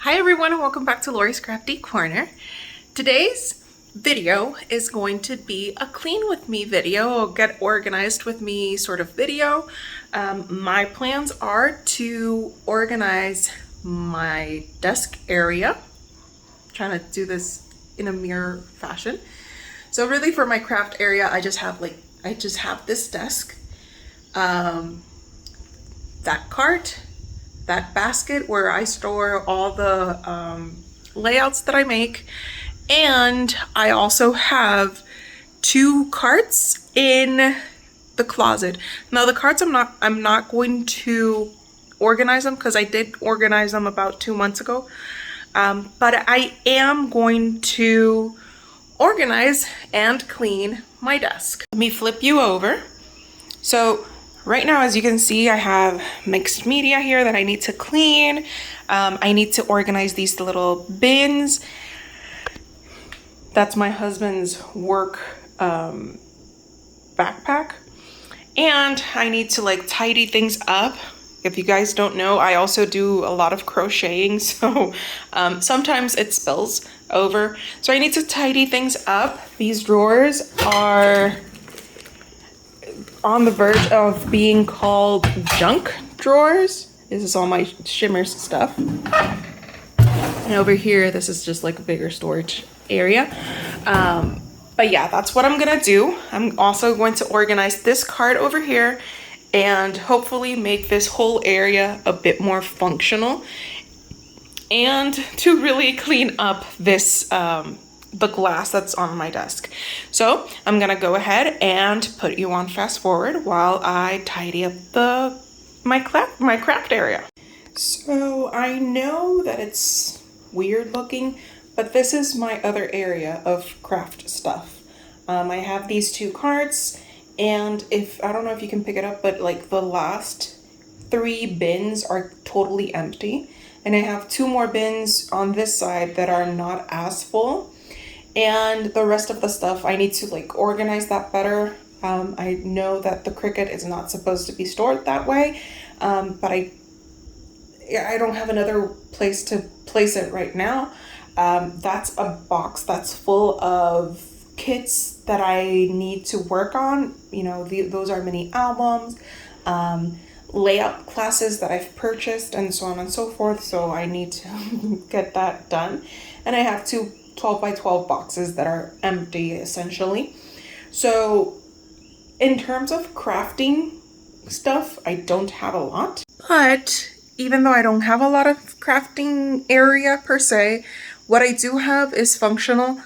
Hi everyone and welcome back to Lori's Crafty Corner. Today's video is going to be a clean with me video, or get organized with me sort of video. My plans are to organize my desk area. I'm trying to do this in a mirror fashion. So really for my craft area, I just have this desk, that cart, that basket where I store all the layouts that I make, and I also have two carts in the closet. Now the carts I'm not going to organize them because I did organize them about 2 months ago, but I am going to organize and clean my desk. Let me flip you over. So right now, as you can see, I have mixed media here that I need to clean. I need to organize these little bins. That's my husband's work backpack. And I need to like tidy things up. If you guys don't know, I also do a lot of crocheting, so sometimes it spills over. So I need to tidy things up. These drawers are on the verge of being called junk drawers. This is all my shimmers stuff. And over here, this is just like a bigger storage area. But yeah, that's what I'm gonna do. I'm also going to organize this cart over here and hopefully make this whole area a bit more functional, and to really clean up this the glass that's on my desk. So I'm gonna go ahead and put you on fast forward while I tidy up my craft area. So I know that it's weird looking, but this is my other area of craft stuff. I have these two carts, and I don't know if you can pick it up, but like the last 3 bins are totally empty, and I have 2 more bins on this side that are not as full. And the rest of the stuff, I need to like organize that better. I know that the Cricut is not supposed to be stored that way, but I don't have another place to place it right now. That's a box that's full of kits that I need to work on. You know, those are mini albums, layout classes that I've purchased, and so on and so forth. So I need to get that done. And I have 2 12 by 12 boxes that are empty essentially. So in terms of crafting stuff, I don't have a lot, but even though I don't have a lot of crafting area per se, what I do have is functional,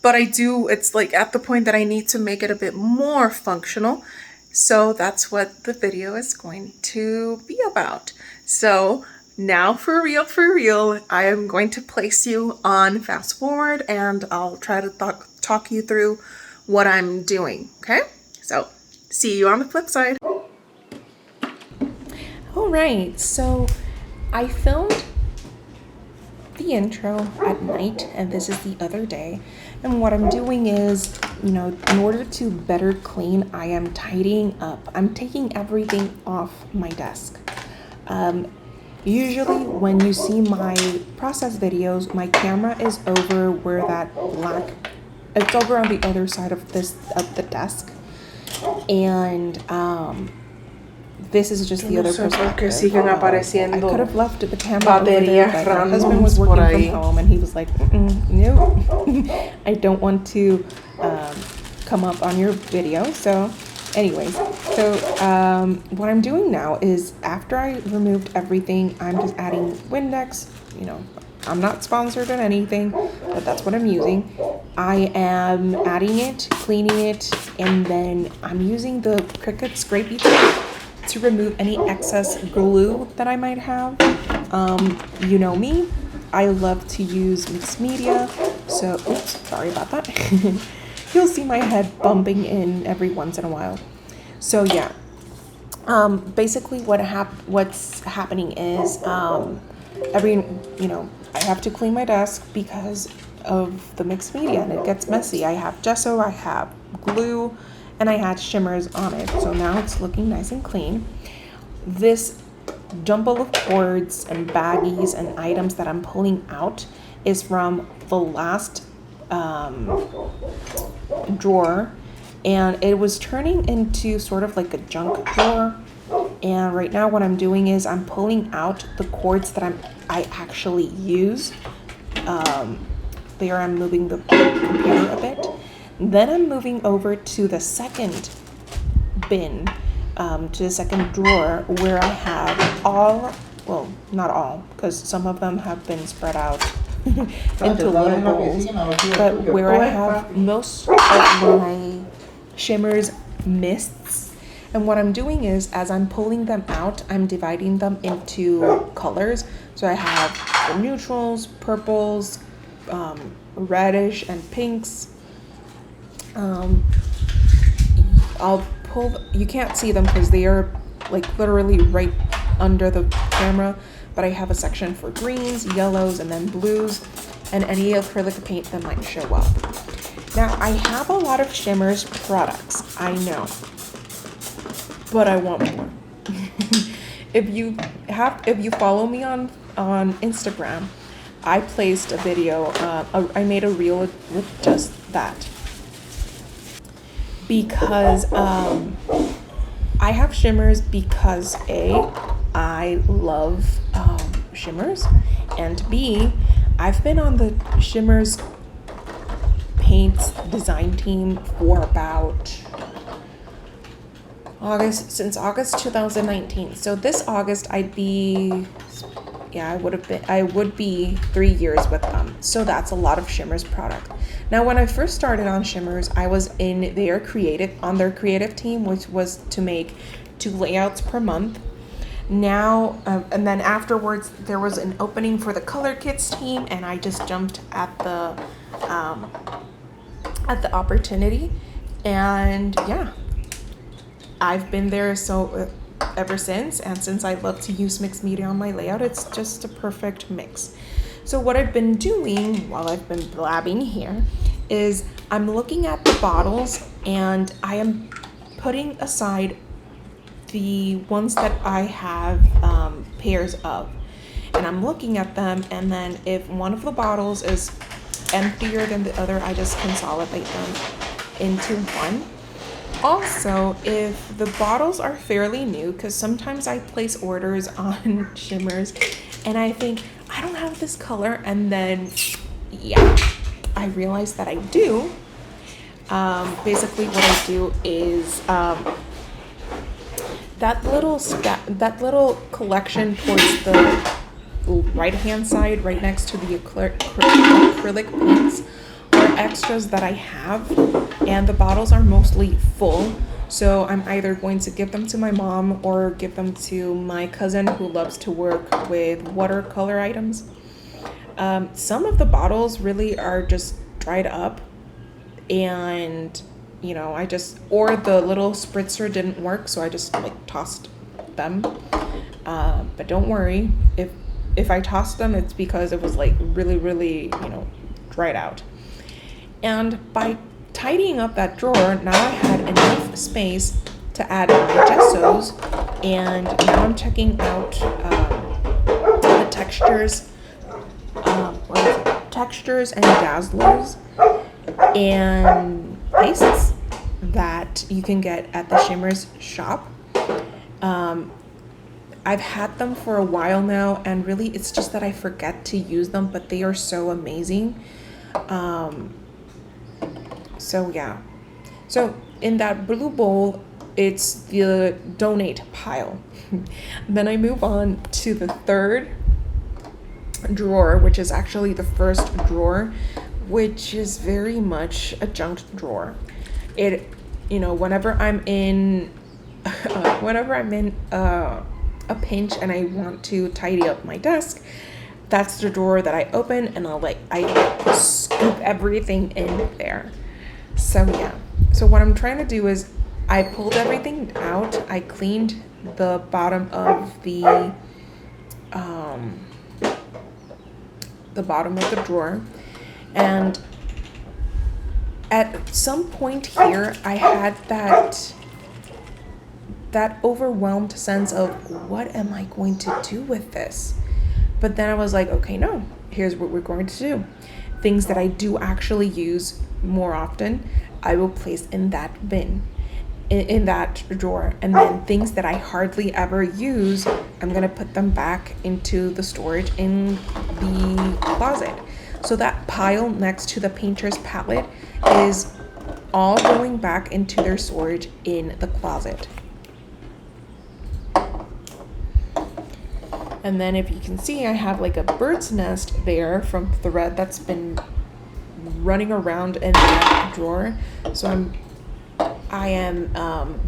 but it's like at the point that I need to make it a bit more functional. So that's what the video is going to be about. So now for real, I am going to place you on fast forward, and I'll try to talk you through what I'm doing, okay? So see you on the flip side. All right, so I filmed the intro at night, and this is the other day. And what I'm doing is, you know, in order to better clean, I am tidying up. I'm taking everything off my desk. Usually when you see my process videos, my camera is over where it's over on the other side of the desk. And this is just the other perspective. I could have left the camera over there, but my husband was working from home and he was like, no, I don't want to come up on your video. So anyways, what I'm doing now is, after I removed everything, I'm just adding Windex. You know, I'm not sponsored or anything, but that's what I'm using. I am adding it, cleaning it, and then I'm using the Cricut scrapey tool to remove any excess glue that I might have. You know me, I love to use mixed media, so oops, sorry about that. You'll see my head bumping in every once in a while. So yeah, basically what's happening is I have to clean my desk because of the mixed media, and it gets messy. I have gesso, I have glue, and I had shimmers on it. So now it's looking nice and clean. This jumble of cords and baggies and items that I'm pulling out is from the last drawer, and it was turning into sort of like a junk drawer. And right now what I'm doing is I'm pulling out the cords that I actually use. There I'm moving the computer a bit. Then I'm moving over to the second bin, to the second drawer, where I have all, well, not all, because some of them have been spread out into little bowls, but where I have most of my shimmers, mists. And what I'm doing is, as I'm pulling them out, I'm dividing them into colors. So I have the neutrals, purples, reddish, and pinks. I'll pull, you can't see them because they are like literally right under the camera, but I have a section for greens, yellows, and then blues, and any acrylic paint that might show up. Now, I have a lot of Shimmers products, I know, but I want more. If you follow me on Instagram, I placed a video, I made a reel with just that. Because I have shimmers because A, I love shimmers, and B, I've been on the shimmers paints design team for about since August 2019. So this August I would be 3 years with them. So that's a lot of Shimmers product. Now, when I first started on Shimmers, I was on their creative team, which was to make 2 layouts per month. Now, and then afterwards, there was an opening for the color kits team, and I just jumped at the opportunity, and yeah, I've been there ever since. And since I love to use mixed media on my layout, it's just a perfect mix. So what I've been doing while I've been blabbing here is I'm looking at the bottles, and I am putting aside the ones that I have pairs of, and I'm looking at them, and then if one of the bottles is emptier than the other, I just consolidate them into one. Also, if the bottles are fairly new, because sometimes I place orders on Shimmers and I think I don't have this color, and then yeah, I realize that I do. Basically what I do is that little collection towards the right hand side, right next to the acrylic paints, are extras that I have, and the bottles are mostly full, so I'm either going to give them to my mom or give them to my cousin who loves to work with watercolor items. Some of the bottles really are just dried up, and or the little spritzer didn't work, so I just tossed them. But don't worry, if I tossed them, it's because it was really dried out. And by tidying up that drawer, now I had enough space to add my gessos, and now I'm checking out the textures and dazzlers and pastes that you can get at the Shimmers shop. I've had them for a while now, and really it's just that I forget to use them, but they are so amazing. So yeah, so in that blue bowl, it's the donate pile. Then I move on to the third drawer, which is actually the first drawer, which is very much a junk drawer. Whenever I'm in a pinch and I want to tidy up my desk, that's the drawer that I open, and I scoop everything in there. So yeah, so what I'm trying to do is I pulled everything out. I cleaned the bottom of the drawer, and at some point here I had that that overwhelmed sense of what am I going to do with this? But then I was like, okay, no, here's what we're going to do. Things that I do actually use more often, I will place in that bin, in that drawer. And then things that I hardly ever use, I'm gonna put them back into the storage in the closet. So that pile next to the painter's palette is all going back into their storage in the closet. And then if you can see, I have like a bird's nest there from thread that's been running around in that drawer. So I am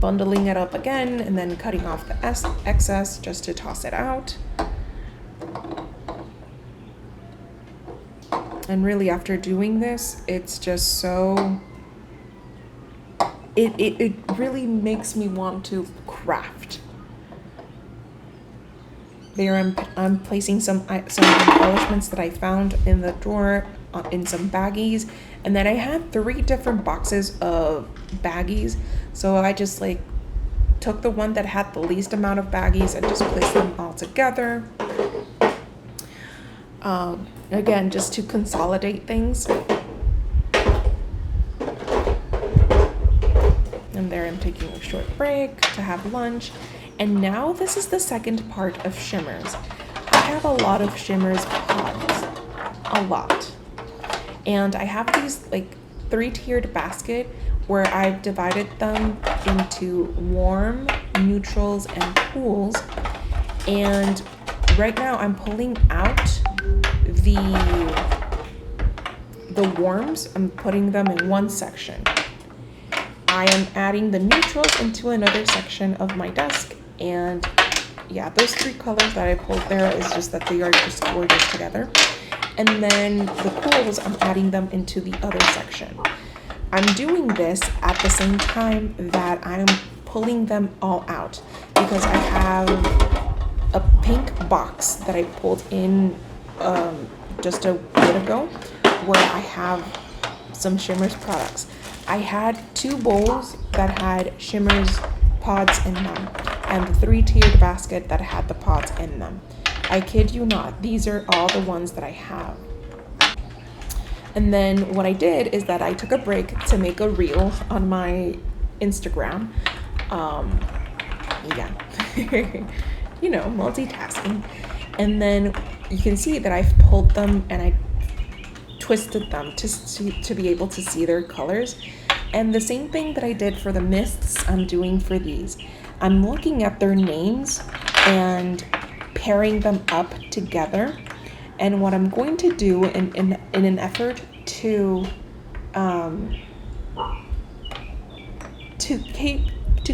bundling it up again and then cutting off the excess just to toss it out. And really after doing this, it's just so, it really makes me want to craft. There I'm placing some embellishments that I found in the drawer in some baggies, and then I had 3 different boxes of baggies, so I just like took the one that had the least amount of baggies and just placed them all together. Again, just to consolidate things. And there I'm taking a short break to have lunch. And now this is the second part of shimmers. I have a lot of shimmers pods, a lot. And I have these like 3-tiered basket where I've divided them into warm, neutrals, and cools. And right now I'm pulling out the warms. I'm putting them in one section. I am adding the neutrals into another section of my desk. And yeah, those 3 colors that I pulled there is just that they are just gorgeous together. And then the cools, I'm adding them into the other section. I'm doing this at the same time that I'm pulling them all out because I have a pink box that I pulled in just a bit ago where I have some Shimmers products. I had 2 bowls that had Shimmers pods in them and the 3-tiered basket that had the pods in them. I kid you not, these are all the ones that I have. And then what I did is that I took a break to make a reel on my Instagram. You know, multitasking. And then you can see that I've pulled them and I twisted them to be able to see their colors. And the same thing that I did for the mists, I'm doing for these. I'm looking at their names and pairing them up together. And what I'm going to do in an effort to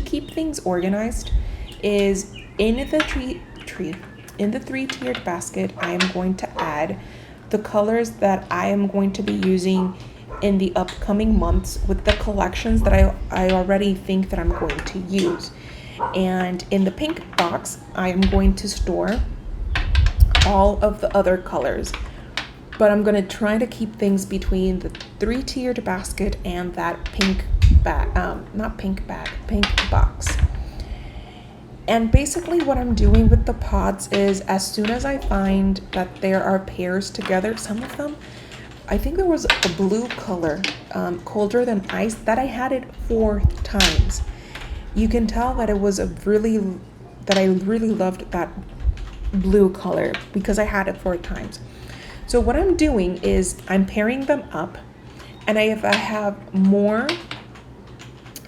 keep things organized is in the 3-tiered basket, I am going to add the colors that I am going to be using in the upcoming months with the collections that I already think that I'm going to use. And in the pink box, I am going to store all of the other colors, but I'm going to try to keep things between the 3-tiered basket and that pink box. And basically what I'm doing with the pods is as soon as I find that there are pairs together, some of them, I think there was a blue color, Colder Than Ice, that I had it 4 times. You can tell that it was that I really loved that blue color because I had it 4 times. So what I'm doing is I'm pairing them up, and if I have more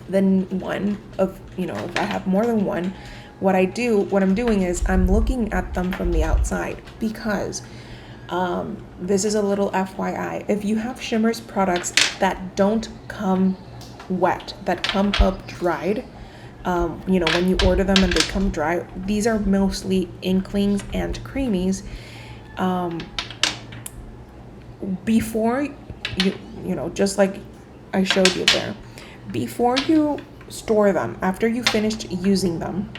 than one if I have more than one, what I'm doing is I'm looking at them from the outside because this is a little FYI. If you have Shimmers products that don't come wet, that come up dried, when you order them and they come dry, these are mostly Inklings and Creamies. Before just like I showed you there, before you store them, after you finished using them,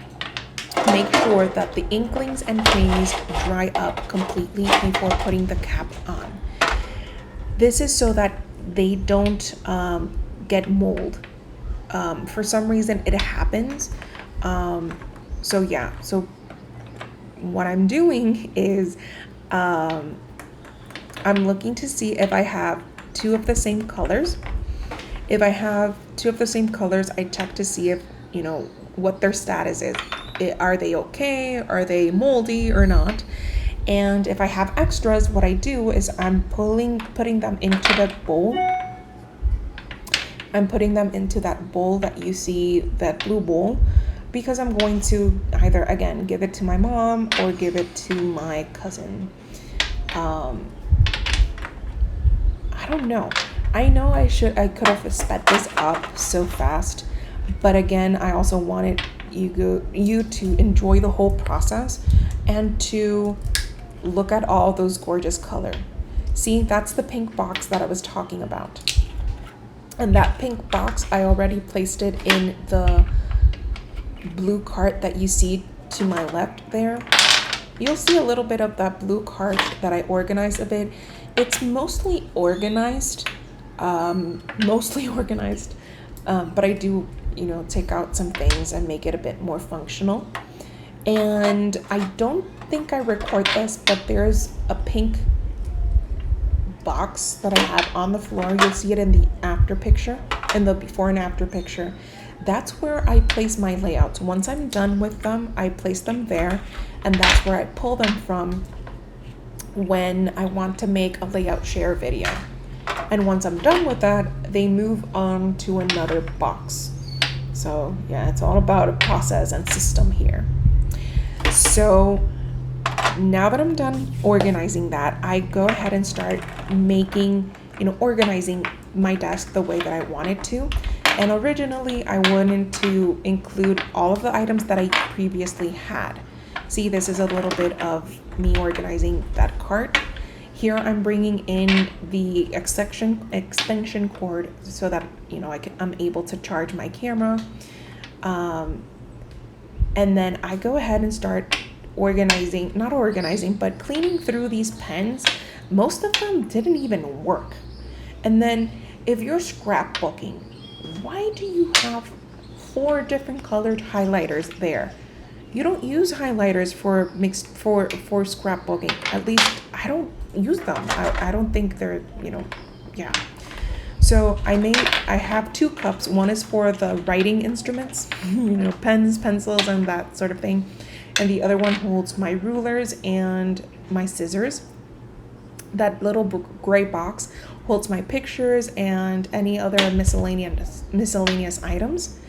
make sure that the Inklings and Creamies dry up completely before putting the cap on. This is so that they don't get mold. For some reason it happens So yeah, so what I'm doing is I'm looking to see if I have two of the same colors. If I have two of the same colors, I check to see if, what their status is. Are they okay? Are they moldy or not? And if I have extras, what I do is I'm putting them into the bowl. I'm putting them into that bowl that you see, that blue bowl, because I'm going to either, again, give it to my mom or give it to my cousin. I don't know. I know I could have sped this up so fast, but again, I also wanted you to enjoy the whole process and to look at all those gorgeous color. See, that's the pink box that I was talking about. And that pink box, I already placed it in the blue cart that you see to my left there. You'll see a little bit of that blue cart that I organized a bit. It's mostly organized, but I do, take out some things and make it a bit more functional. And I don't think I record this, but there's a pink box that I have on the floor. You'll see it in the after picture, in the before and after picture. That's where I place my layouts. Once I'm done with them, I place them there, and that's where I pull them from when I want to make a layout share video. And once I'm done with that, they move on to another box. So yeah, it's all about a process and system here. So now that I'm done organizing that, I go ahead and start organizing my desk the way that I wanted to. And originally I wanted to include all of the items that I previously had. See, this is a little bit of me organizing that cart. Here I'm bringing in the extension cord so that, I'm able to charge my camera. And then I go ahead and start but cleaning through these pens. Most of them didn't even work. And then if you're scrapbooking, why do you have 4 different colored highlighters there? You don't use highlighters for scrapbooking. At least I don't use them. I don't think they're, yeah. So I have 2 cups. One is for the writing instruments, pens, pencils, and that sort of thing. And the other one holds my rulers and my scissors. That little gray box holds my pictures and any other miscellaneous items.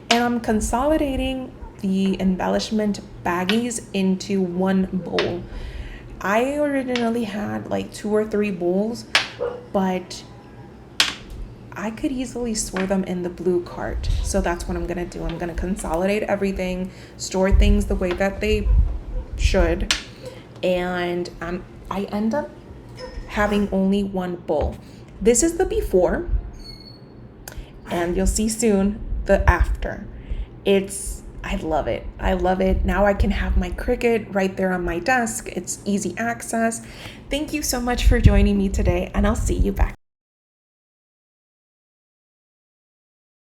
And I'm consolidating the embellishment baggies into one bowl. I originally had like 2 or 3 bowls, but I could easily store them in the blue cart. So that's what I'm gonna do. I'm gonna consolidate everything, store things the way that they should, and I end up having only one bowl. This is the before, and you'll see soon the after. I love it. I love it. Now I can have my Cricut right there on my desk. It's easy access. Thank you so much for joining me today, and I'll see you back.